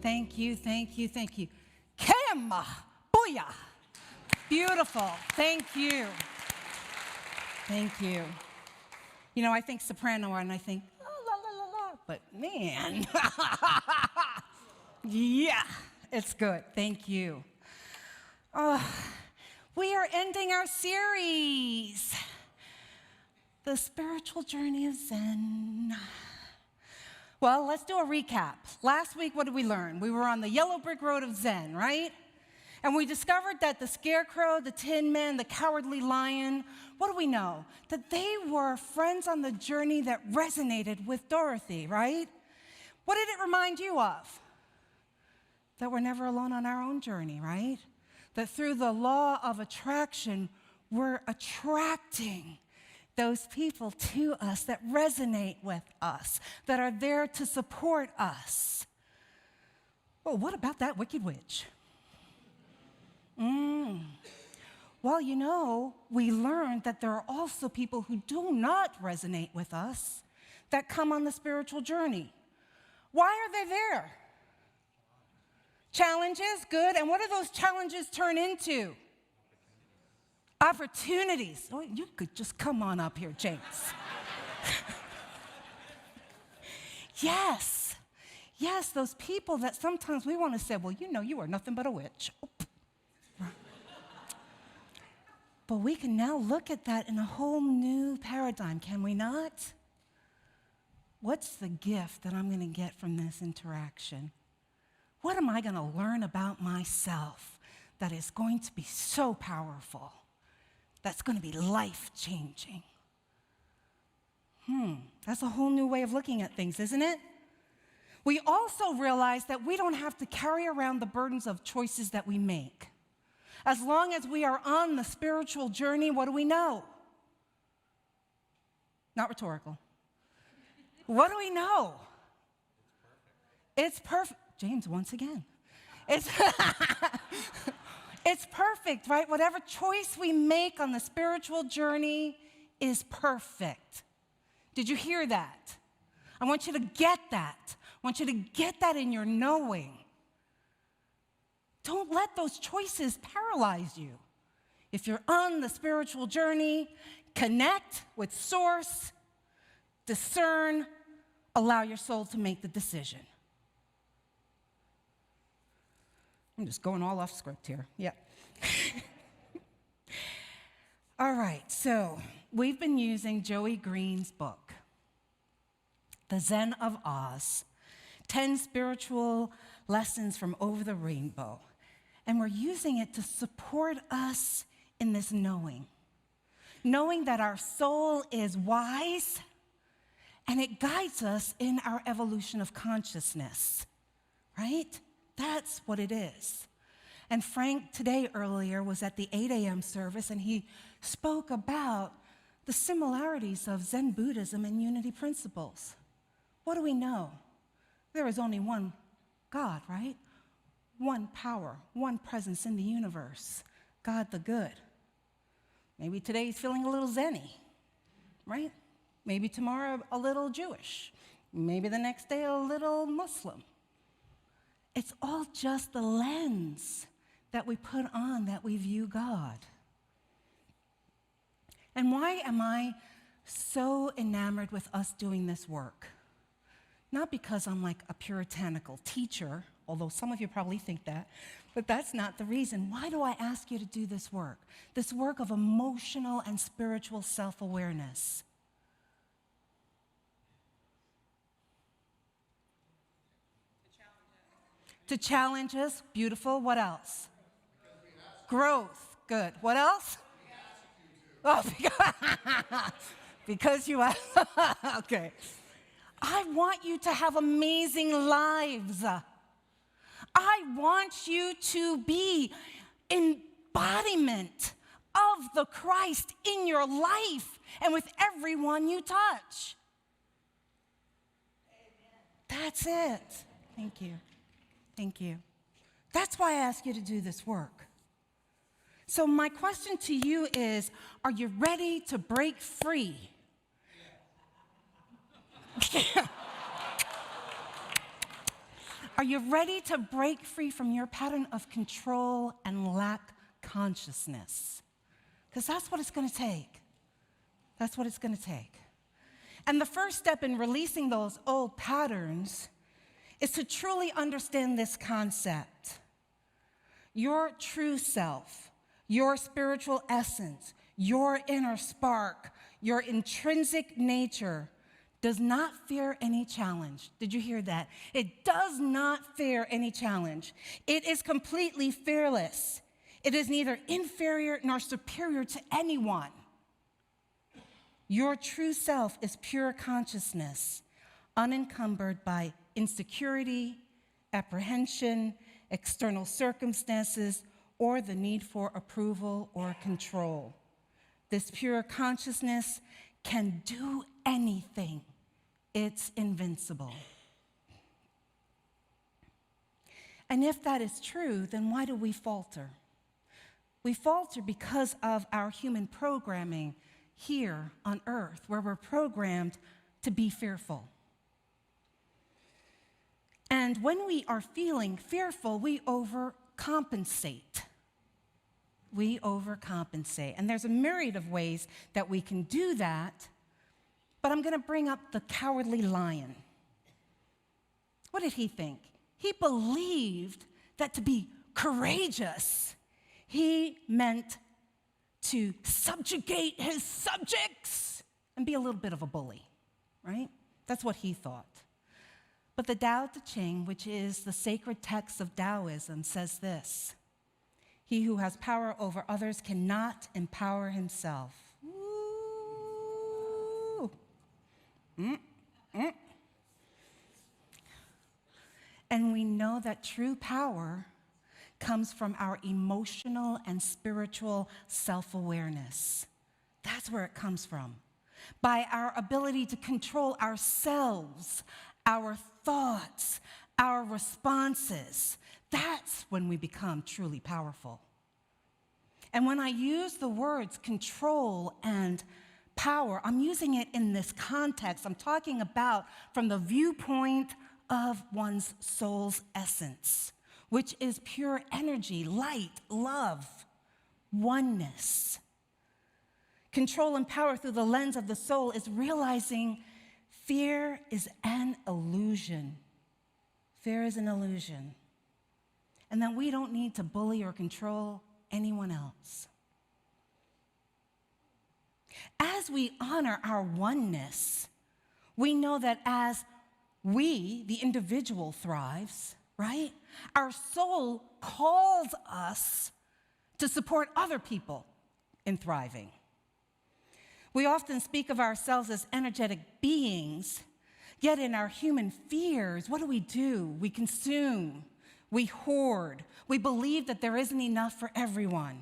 Thank you, thank you, thank you. Kim! Booyah! Beautiful. Thank you. Thank you. You know, I think soprano and I think, oh, la, la, la, la. But man, yeah, it's good. Thank you. We are ending our series, The Spiritual Journey of Zen. Well, let's do a recap. Last week, what did we learn? We were on the yellow brick road of Zen, right? And we discovered that the scarecrow, the tin man, the cowardly lion, what do we know? That they were friends on the journey that resonated with Dorothy, right? What did it remind you of? That we're never alone on our own journey, right? That through the law of attraction, we're attracting those people to us that resonate with us, that are there to support us. Well, what about that wicked witch? Well, you know, we learned that there are also people who do not resonate with us that come on the spiritual journey. Why are they there? Challenges, good. And what do those challenges turn into? Opportunities. Oh, you could just come on up here, James. Yes. Yes, those people that sometimes we want to say, well, you know, you are nothing but a witch. But we can now look at that in a whole new paradigm, can we not? What's the gift that I'm going to get from this interaction? What am I going to learn about myself that is going to be so powerful, that's going to be life-changing? That's a whole new way of looking at things, isn't it? We also realize that we don't have to carry around the burdens of choices that we make. As long as we are on the spiritual journey, what do we know? Not rhetorical. What do we know? It's perfect. James, once again. It's perfect, right? Whatever choice we make on the spiritual journey is perfect. Did you hear that? I want you to get that. I want you to get that in your knowing. Don't let those choices paralyze you. If you're on the spiritual journey, connect with Source, discern, allow your soul to make the decision. I'm just going all off script here. Yeah. All right, so we've been using Joey Green's book, The Zen of Oz, 10 Spiritual Lessons from Over the Rainbow. And we're using it to support us in this knowing that our soul is wise, and it guides us in our evolution of consciousness, right? That's what it is. And Frank today earlier was at the 8 a.m. service, and he spoke about the similarities of Zen Buddhism and unity principles. What do we know? There is only one God, right? One power, one presence in the universe, God the good. Maybe today he's feeling a little zen-y, right? Maybe tomorrow a little Jewish. Maybe the next day a little Muslim. It's all just the lens that we put on that we view God. And why am I so enamored with us doing this work? Not because I'm like a puritanical teacher, although some of you probably think that, but that's not the reason. Why do I ask you to do this work? This work of emotional and spiritual self-awareness. To challenge us. Beautiful. What else? Growth. Good. What else? Oh, because you asked. Okay. I want you to have amazing lives. I want you to be embodiment of the Christ in your life and with everyone you touch. Amen. That's it. Thank you. Thank you. That's why I ask you to do this work. So my question to you is, are you ready to break free? Are you ready to break free from your pattern of control and lack consciousness? Because that's what it's going to take. That's what it's going to take. And the first step in releasing those old patterns is to truly understand this concept. Your true self, your spiritual essence, your inner spark, your intrinsic nature does not fear any challenge. Did you hear that? It does not fear any challenge. It is completely fearless. It is neither inferior nor superior to anyone. Your true self is pure consciousness, unencumbered by insecurity, apprehension, external circumstances, or the need for approval or control. This pure consciousness can do anything. It's invincible. And if that is true, then why do we falter? We falter because of our human programming here on earth, where we're programmed to be fearful. And when we are feeling fearful, we overcompensate. We overcompensate. And there's a myriad of ways that we can do that, but I'm going to bring up the cowardly lion. What did he think? He believed that to be courageous, he meant to subjugate his subjects and be a little bit of a bully, right? That's what he thought. But the Tao Te Ching, which is the sacred text of Taoism, says this: he who has power over others cannot empower himself. Ooh. And we know that true power comes from our emotional and spiritual self-awareness. That's where it comes from. By our ability to control ourselves, our thoughts, our responses. That's when we become truly powerful. And when I use the words control and power, I'm using it in this context. I'm talking about from the viewpoint of one's soul's essence, which is pure energy, light, love, oneness. Control and power through the lens of the soul is realizing fear is an illusion. Fear is an illusion. And that we don't need to bully or control anyone else. As we honor our oneness, we know that as we, the individual, thrives, right? Our soul calls us to support other people in thriving. We often speak of ourselves as energetic beings, yet in our human fears, what do? We consume, we hoard, we believe that there isn't enough for everyone.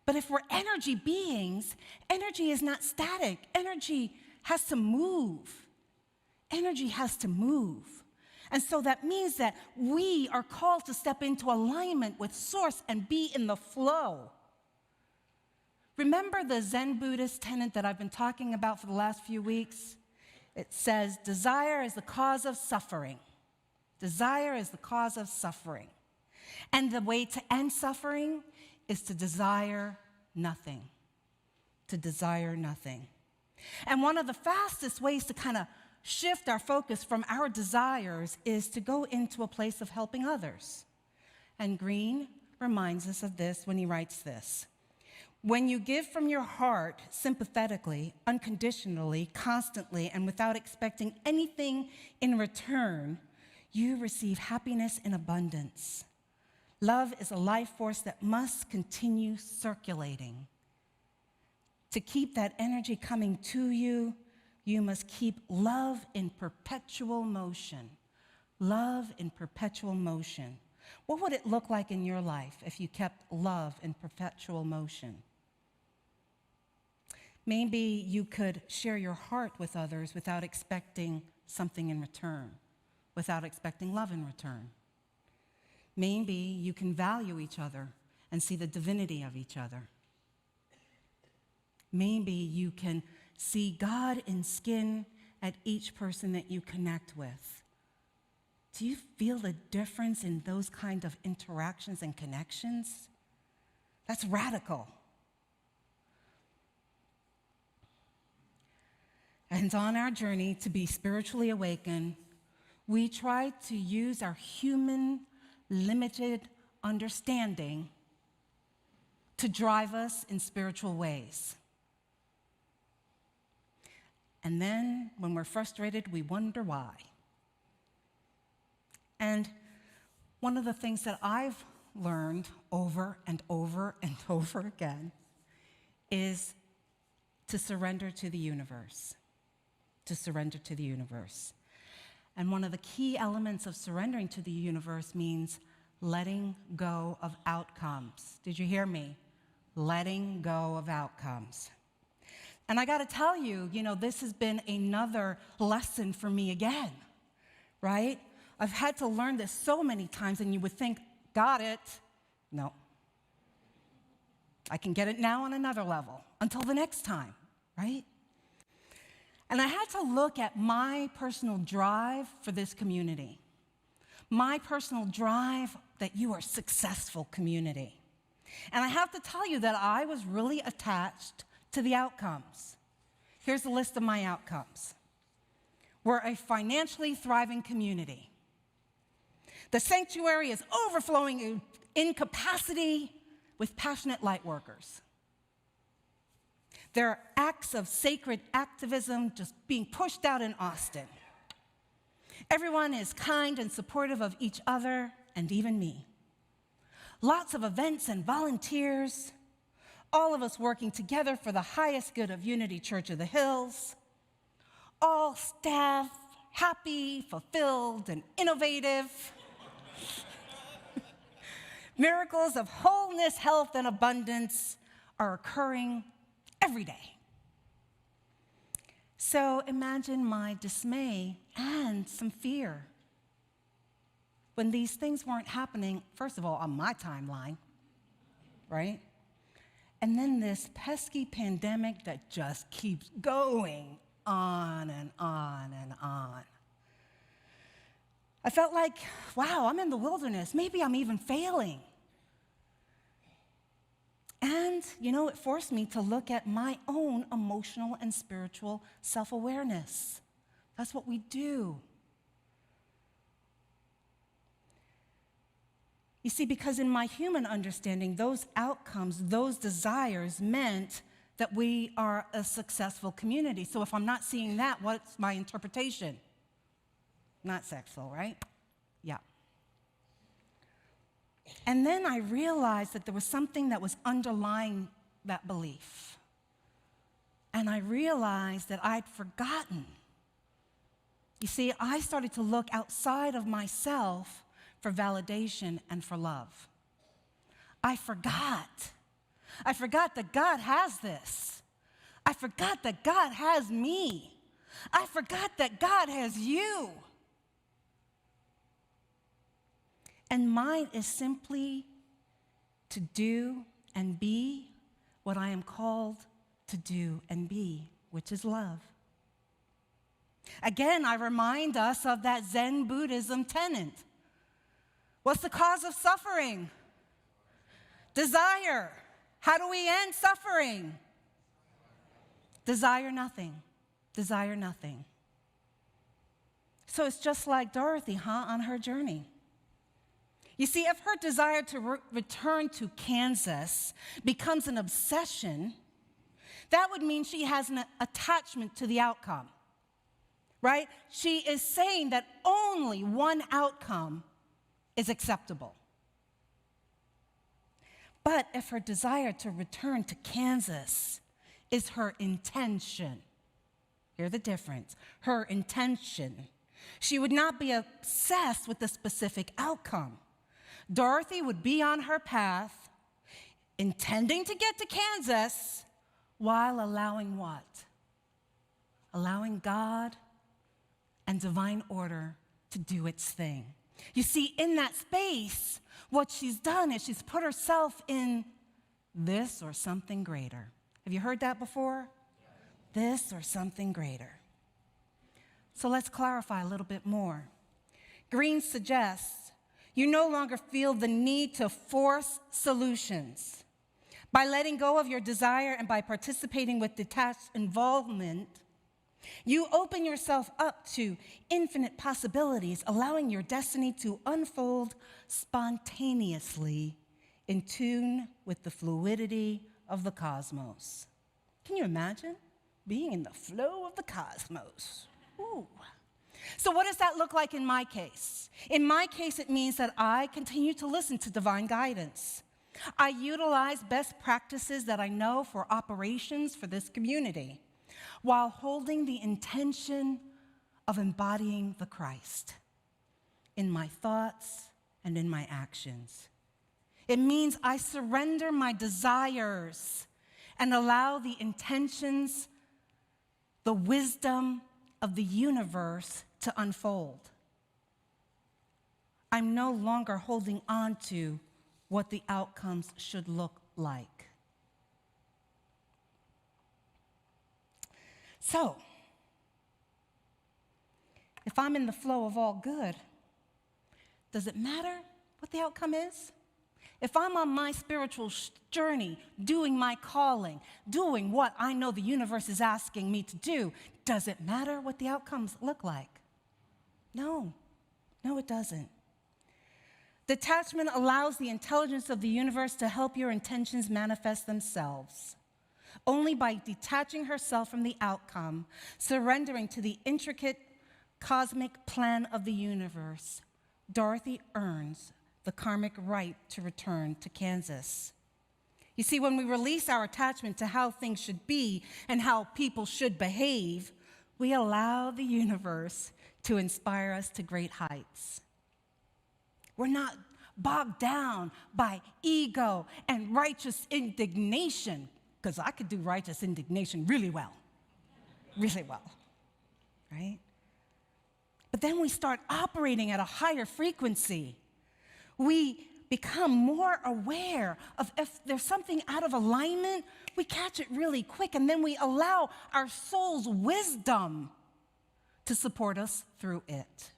But if we're energy beings, energy is not static. Energy has to move. Energy has to move. And so that means that we are called to step into alignment with Source and be in the flow. Remember the Zen Buddhist tenet that I've been talking about for the last few weeks? It says, desire is the cause of suffering. Desire is the cause of suffering. And the way to end suffering is to desire nothing. To desire nothing. And one of the fastest ways to kind of shift our focus from our desires is to go into a place of helping others. And Green reminds us of this when he writes this: when you give from your heart sympathetically, unconditionally, constantly, and without expecting anything in return, you receive happiness in abundance. Love is a life force that must continue circulating. To keep that energy coming to you, you must keep love in perpetual motion. Love in perpetual motion. What would it look like in your life if you kept love in perpetual motion? Maybe you could share your heart with others without expecting something in return, without expecting love in return. Maybe you can value each other and see the divinity of each other. Maybe you can see God in skin at each person that you connect with. Do you feel the difference in those kind of interactions and connections? That's radical. And on our journey to be spiritually awakened, we try to use our human, limited understanding to drive us in spiritual ways. And then, when we're frustrated, we wonder why. And one of the things that I've learned over and over and over again is to surrender to the universe. To surrender to the universe. And one of the key elements of surrendering to the universe means letting go of outcomes. Did you hear me? Letting go of outcomes. And I got to tell you, this has been another lesson for me again, right? I've had to learn this so many times, and you would think, got it. No. I can get it now on another level until the next time, right? And I had to look at my personal drive for this community, my personal drive that you are successful community. And I have to tell you that I was really attached to the outcomes. Here's a list of my outcomes. We're a financially thriving community. The sanctuary is overflowing in capacity with passionate light workers. There are acts of sacred activism just being pushed out in Austin. Everyone is kind and supportive of each other and even me. Lots of events and volunteers, all of us working together for the highest good of Unity Church of the Hills. All staff happy, fulfilled, and innovative. Miracles of wholeness, health, and abundance are occurring every day. So imagine my dismay and some fear when these things weren't happening, first of all, on my timeline, right? And then this pesky pandemic that just keeps going on and on and on. I felt like, wow, I'm in the wilderness. Maybe I'm even failing. And, it forced me to look at my own emotional and spiritual self-awareness. That's what we do. You see, because in my human understanding, those outcomes, those desires meant that we are a successful community. So if I'm not seeing that, what's my interpretation? Not sexual, right? Yeah. And then I realized that there was something that was underlying that belief. And I realized that I'd forgotten. You see, I started to look outside of myself for validation and for love. I forgot. I forgot that God has this. I forgot that God has me. I forgot that God has you. And mine is simply to do and be what I am called to do and be, which is love. Again, I remind us of that Zen Buddhism tenet. What's the cause of suffering? Desire. How do we end suffering? Desire nothing. Desire nothing. So it's just like Dorothy, on her journey. You see, if her desire to return to Kansas becomes an obsession, that would mean she has an attachment to the outcome, right? She is saying that only one outcome is acceptable. But if her desire to return to Kansas is her intention, hear the difference, her intention, she would not be obsessed with the specific outcome. Dorothy would be on her path, intending to get to Kansas, while allowing what? Allowing God and divine order to do its thing. You see, in that space, what she's done is she's put herself in this or something greater. Have you heard that before? This or something greater. So let's clarify a little bit more. Green suggests you no longer feel the need to force solutions. By letting go of your desire and by participating with detached involvement, you open yourself up to infinite possibilities, allowing your destiny to unfold spontaneously in tune with the fluidity of the cosmos. Can you imagine being in the flow of the cosmos? Ooh. So what does that look like in my case? In my case, it means that I continue to listen to divine guidance. I utilize best practices that I know for operations for this community, while holding the intention of embodying the Christ in my thoughts and in my actions. It means I surrender my desires and allow the intentions, the wisdom of the universe to unfold. I'm no longer holding on to what the outcomes should look like. So, if I'm in the flow of all good, does it matter what the outcome is? If I'm on my spiritual journey, doing my calling, doing what I know the universe is asking me to do, does it matter what the outcomes look like? No, it doesn't. Detachment allows the intelligence of the universe to help your intentions manifest themselves. Only by detaching herself from the outcome, surrendering to the intricate cosmic plan of the universe, Dorothy earns the karmic right to return to Kansas. You see, when we release our attachment to how things should be and how people should behave, we allow the universe to inspire us to great heights. We're not bogged down by ego and righteous indignation, because I could do righteous indignation really well, right? But then we start operating at a higher frequency. We become more aware of if there's something out of alignment, we catch it really quick, and then we allow our soul's wisdom to support us through it.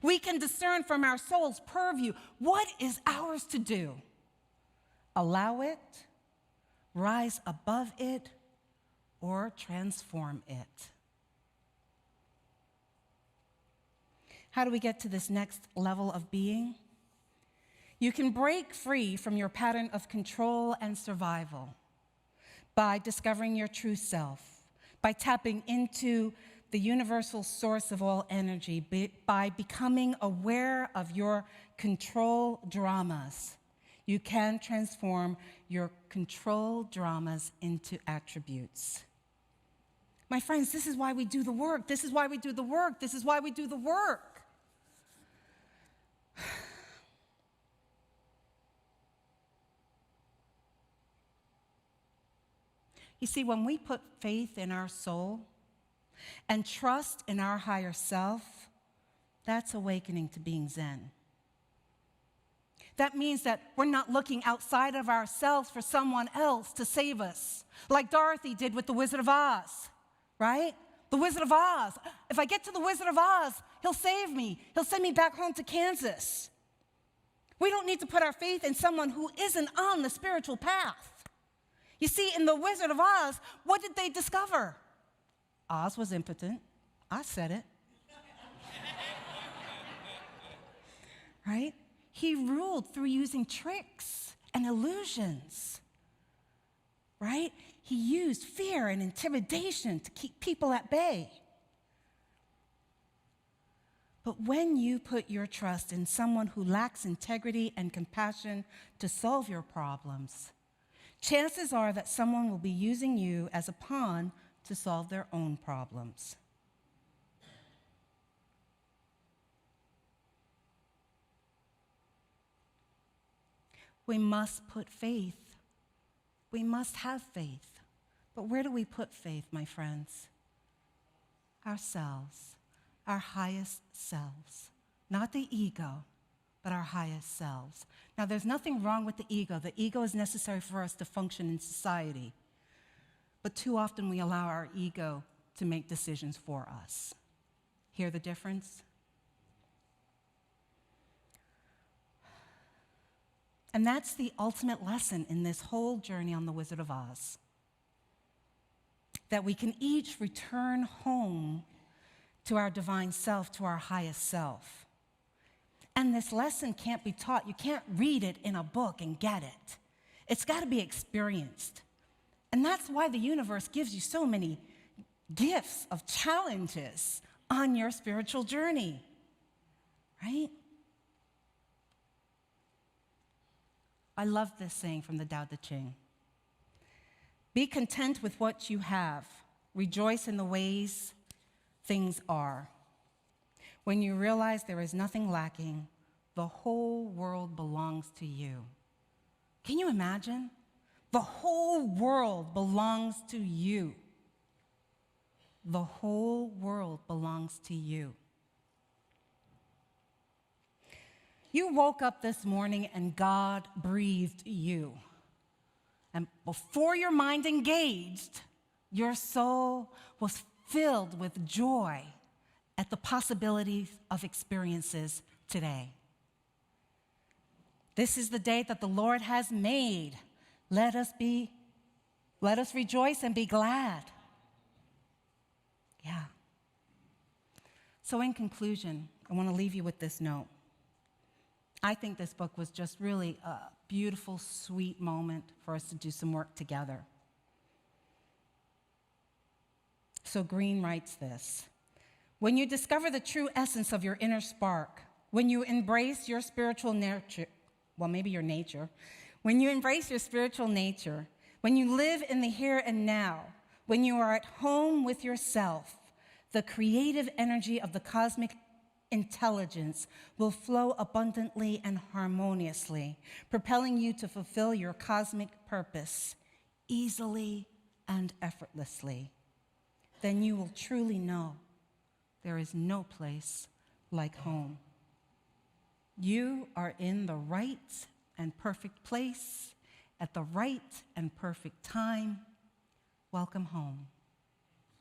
We can discern from our soul's purview what is ours to do. Allow it, rise above it, or transform it. How do we get to this next level of being? You can break free from your pattern of control and survival by discovering your true self, by tapping into the universal source of all energy, by becoming aware of your control dramas. You can transform your control dramas into attributes. My friends, this is why we do the work. This is why we do the work. This is why we do the work. You see, when we put faith in our soul and trust in our higher self, that's awakening to being Zen. That means that we're not looking outside of ourselves for someone else to save us, like Dorothy did with the Wizard of Oz, right? The Wizard of Oz. If I get to the Wizard of Oz, he'll save me. He'll send me back home to Kansas. We don't need to put our faith in someone who isn't on the spiritual path. You see, in the Wizard of Oz, what did they discover? Oz was impotent. I said it. Right? He ruled through using tricks and illusions. Right? He used fear and intimidation to keep people at bay. But when you put your trust in someone who lacks integrity and compassion to solve your problems, chances are that someone will be using you as a pawn to solve their own problems. We must put faith. We must have faith. But where do we put faith, my friends? Ourselves, our highest selves. Not the ego, but our highest selves. Now, there's nothing wrong with the ego. The ego is necessary for us to function in society. But too often we allow our ego to make decisions for us. Hear the difference? And that's the ultimate lesson in this whole journey on the Wizard of Oz. That we can each return home to our divine self, to our highest self. And this lesson can't be taught. You can't read it in a book and get it. It's got to be experienced. And that's why the universe gives you so many gifts of challenges on your spiritual journey, right? I love this saying from the Tao Te Ching. Be content with what you have. Rejoice in the ways things are. When you realize there is nothing lacking, the whole world belongs to you. Can you imagine? The whole world belongs to you. The whole world belongs to you. You woke up this morning and God breathed you. And before your mind engaged, your soul was filled with joy at the possibilities of experiences today. This is the day that the Lord has made. Let us rejoice and be glad. Yeah. So in conclusion, I want to leave you with this note. I think this book was just really a beautiful, sweet moment for us to do some work together. So Green writes this: when you discover the true essence of your inner spark, when you embrace your spiritual nature, well, maybe your nature, when you embrace your spiritual nature, when you live in the here and now, when you are at home with yourself, the creative energy of the cosmic intelligence will flow abundantly and harmoniously, propelling you to fulfill your cosmic purpose easily and effortlessly. Then you will truly know there is no place like home. You are in the right and perfect place at the right and perfect time. Welcome home.